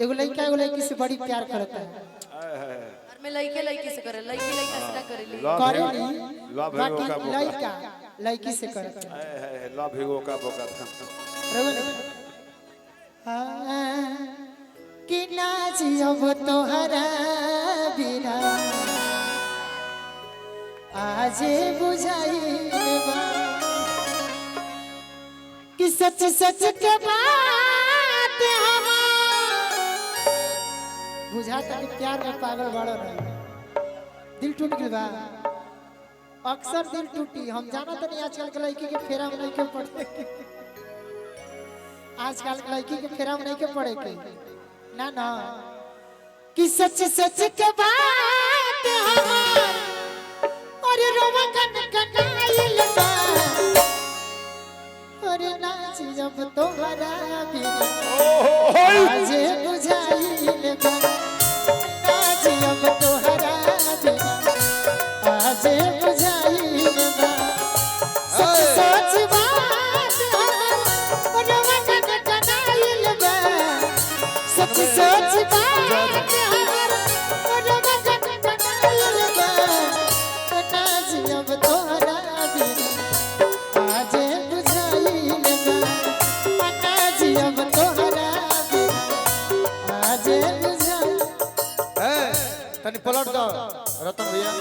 एगो लड़का एगो लड़की से बड़ी प्यार करता है। और मैं लड़के लड़की से करे, लड़की लड़का से ना करेली। करेली लव है वो का बाकी लड़का लड़की से करता है। लव है वो का बोका कि ना जियब तोहरा बिना आज बुझाइल बा कि सच सच के बात हम बुझा तक प्यार में पागल बड़ो रहे। दिल टूट गया बा, अक्सर दिल टूटी। हम जाना तो नहीं आजकल के लड़की के फेरा में नहीं के पड़े, आजकल के लड़की के फेरा में नहीं के पड़े के ना ना कि सच सच के बात हमार और रोवा कन कनाइल बा और नाच जब तोहरा बिना आज बुझाइल बा नाच जब तोहरा बिना आज बुझाइल बा सच सच बात और रोवा कन कनाइल बा सच सच बात और रोवा कन कनाइल बा नाच जब तोहरा बिना आज बुझाइल बा नाच जब तोहरा बिना आज बुझाइल। तनी पलट दो रतन भैया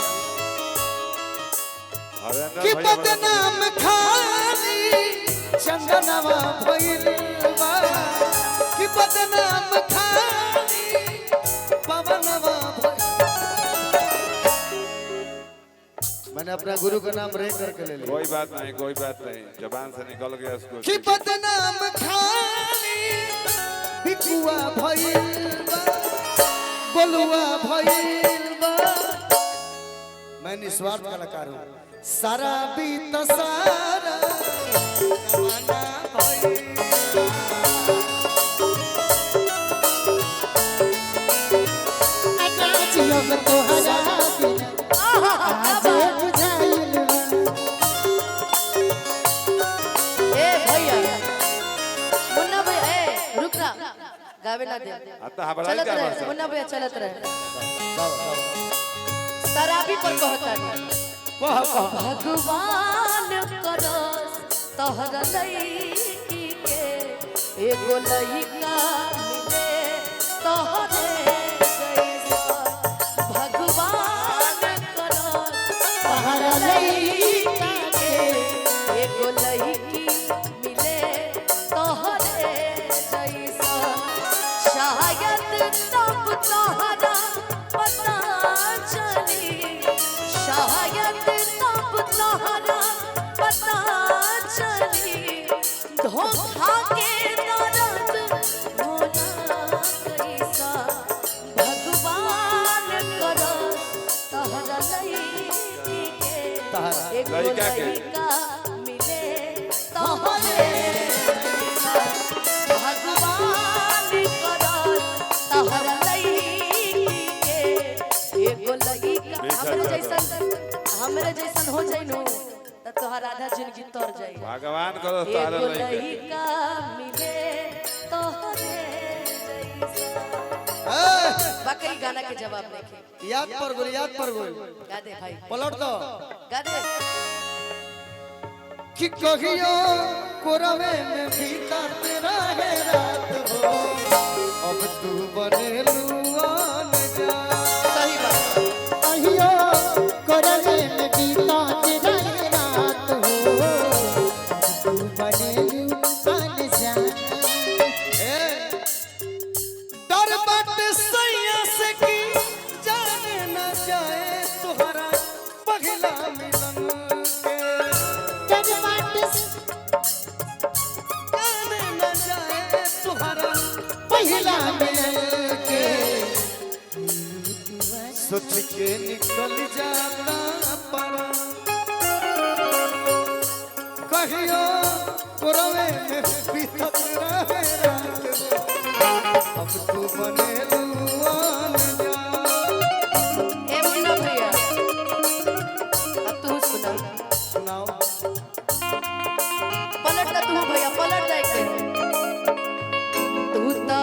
कि बदनाम खाली चंदनवा भइल बा कि बदनाम खाली पवनवा भइल। मैंने अपना गुरु का नाम रे करके ले लिया। कोई बात नहीं जबान से निकल गया उसको। कि बदनाम खाली बिकुआ भइल बा बोलुआ भइल बा। मैं निस्वार्थ कलाकार हूँ। सारा बीत सारा जमाना भइल नाच जब तोहरा बिना आज बुझाइल बा। ए भैया, मुन्ना भैया, ए रुक ना, गावे ना दे। आता हबड़ाई चलत क्या रहे, बरसा? मुन्ना भैया चलत रहे। शराबी पर कहता है भगवान करो तोहरा लईकी के एगो लईका मिले तोहरे जैसा। भगवान करो तोहरा लईकी के एगो लईकी मिले तोहरे जैसा। शायद तब तोहरा पता चली, शायद तब तोहरा पता चली धोखा के दर्द होला कैसा। भगवान करो तोहरा लईकी के एगो लइका के। लइका मिले तोहरे जैसा। भगवान करो तोहरा लईकी के एगो लइका हमरे जैसन हो जाई नो त तोहर आधा जिंदगी तर जाई। भगवान करो तारा एगो लइका लइका मिले तोहरे जैसा। बाकी गाना के जवाब नहीं याद पर गोल गा दे भाई, पलट दो। गा दे। कि कहियो कोरवे में भीतर तेरा है रात हो अब तू बनेलू आन जा। सही बात। अहियो कोरवे में बीता तेरा रात हो तू बनेलू बन जा। डर बाटे सैया से की जाने न जाए तुहरा पगला मिलन के। जब बात जाने न जाए तुहरा पहिला मिलन के सोच के निकल जाता परा कहियो कोरवे में बीतत रहे रात हो अब तू बनेलू आन जा। ए मुन्ना भैया, अब तू सुना। सुनाओ पलट ना तू भैया, पलट जाए के। तू तो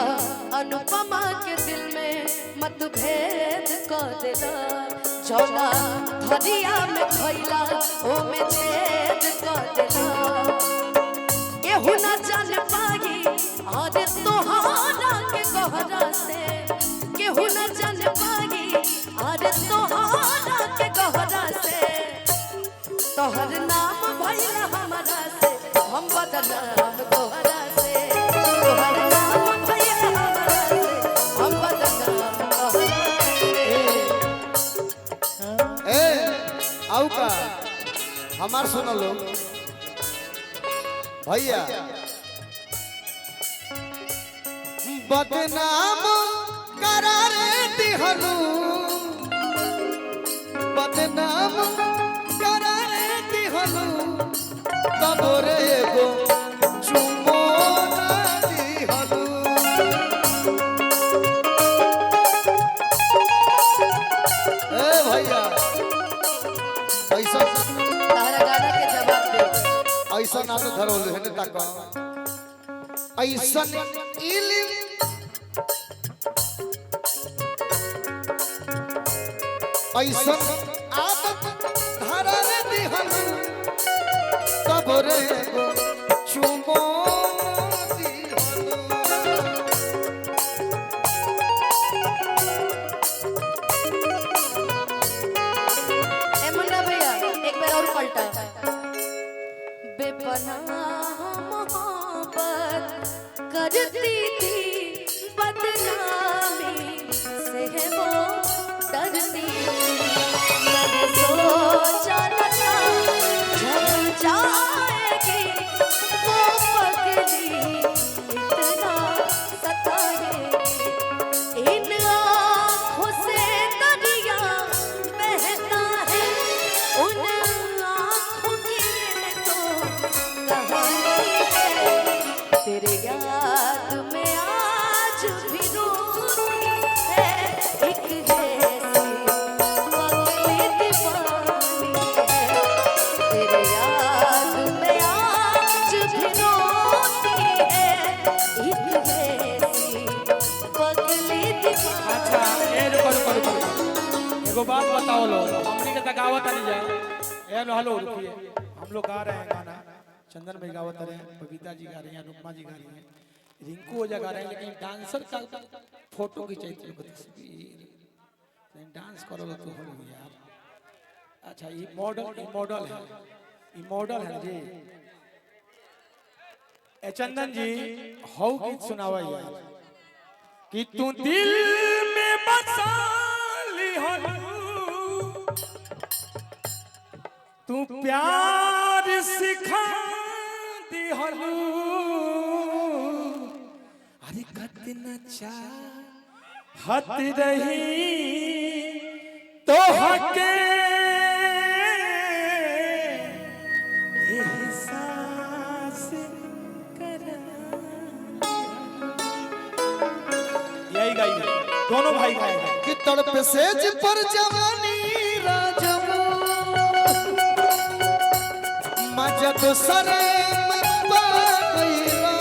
अनुपम अनुपमा के दिल में मतभेद कर देला जौना धरिया में खैला ओ में छेद कर देला केहू न जान पाई अरे तोहारा के गहरा से केहू न जान पाई अरे तोहारा के गहरा से तोहर नाम भइल हमारा से हम बदनाम तोहरा से तोहर नाम भइल हमारा से हम बदनाम तोहरा से ए आउ का हमार सुनो लो भैया बदनाम करारे दिहनु बदनाम करारे दिहनु तबोरे एगो चुमो ना दिहनु ए भैया ऐसा तारा गाना के जवाब दे ऐसा नाम धरो है ने तक ऐसा इल्म ऐसा आदत धरा रे दिहन तब रे एगो चुमो दिहन ए मुन्ना भैया एक बार और पलटा बेपनाह मोहब्बत करती थी बदनामी से है वो डरती मैंने सोचा न था झड़ जाएगी वो पगली इतना सताएगी इन आँखों से दरिया बहता है उन आँखों की तो कहानी है तेरे याद में आज भी रोती है एक जैसी पगली दीवानी है तेरे याद में आज भी रोती है एक जैसी पगली दीवानी अच्छा ए रुको एगो बात बताओ लो हमनी के तक आवत नहीं जाए ए लो हेलो रुकिए हम लोग गा रहे हैं गाना चंदन भाई गावत रहे हैं बबीता जी गा रही हैं अनुपमा जी गा रही हैं रिंकू ओझा गा रहे हैं लेकिन डांसर का फोटो खिंचाई थी तस्वीर लेकिन डांस करो तो हो यार अच्छा ये मॉडल है जी ए चंदन जी हौ गीत सुनावा यार कि तू दिल में बसा ली हो तू प्यार सिखा दी हो अरे कितना चाहत रही तो हके एहसास करा यही गाई दोनों भाई गाएंगे कि तड़प सेज पर जवानी राजम मजा दूसरे में पा गईला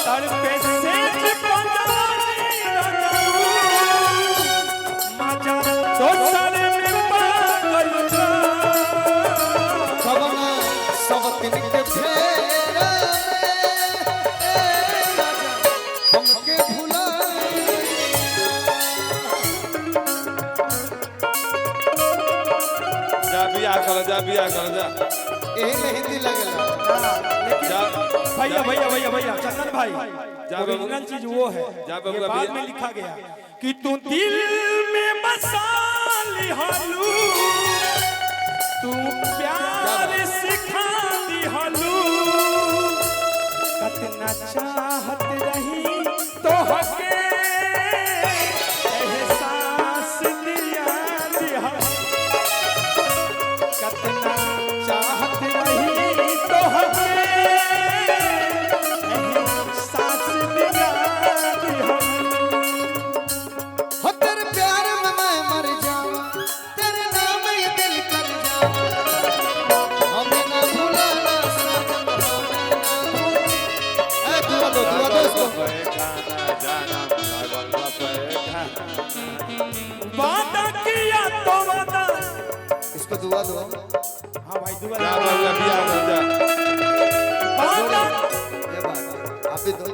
तड़पे सेज पर जवानी मजा दूसरे में पा गईला कवना सब दिन के फेरा में हमके भुला जा बिया कर जा यही में हिंदी लगेला जा भैया चंदन भाई जा बाबू। ओरिजिनल चीज वो है जा बाबू ये अभी- बाद में लिखा गया कि तू दिल में बसा ली हालू तू प्यार सिखा दी हालू कितना चाहत रही तो हके एहसास दिया दिया कितना चाहत रही तो हके एहसास दिया दिया हो तेरे प्यार में मैं मर जाऊं तेरे नाम ये दिल कर जाऊं हमें ना भुलाना सनम हमें ना भूल ए दुआ दो दोस्तों दुआ दो हाँ भाई दुआ जा बाबू बियाह कर जा ये बात आप ही दो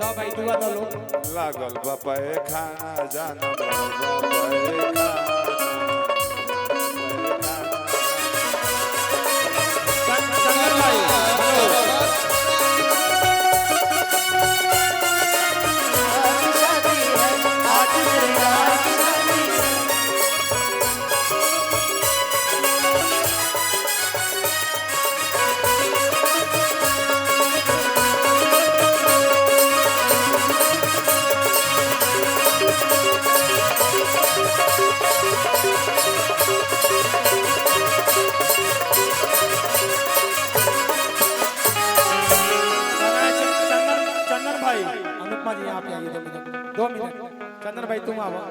जाओ भाई दुआ दो लो लागल बापा ए खाना जाना बापा ए खाना चंदन भाई शादी है आज मेरी रात शादी चंदन भाई अनुपमा जी यहाँ पे आइए 2 मिनट चंदन भाई तुम आओ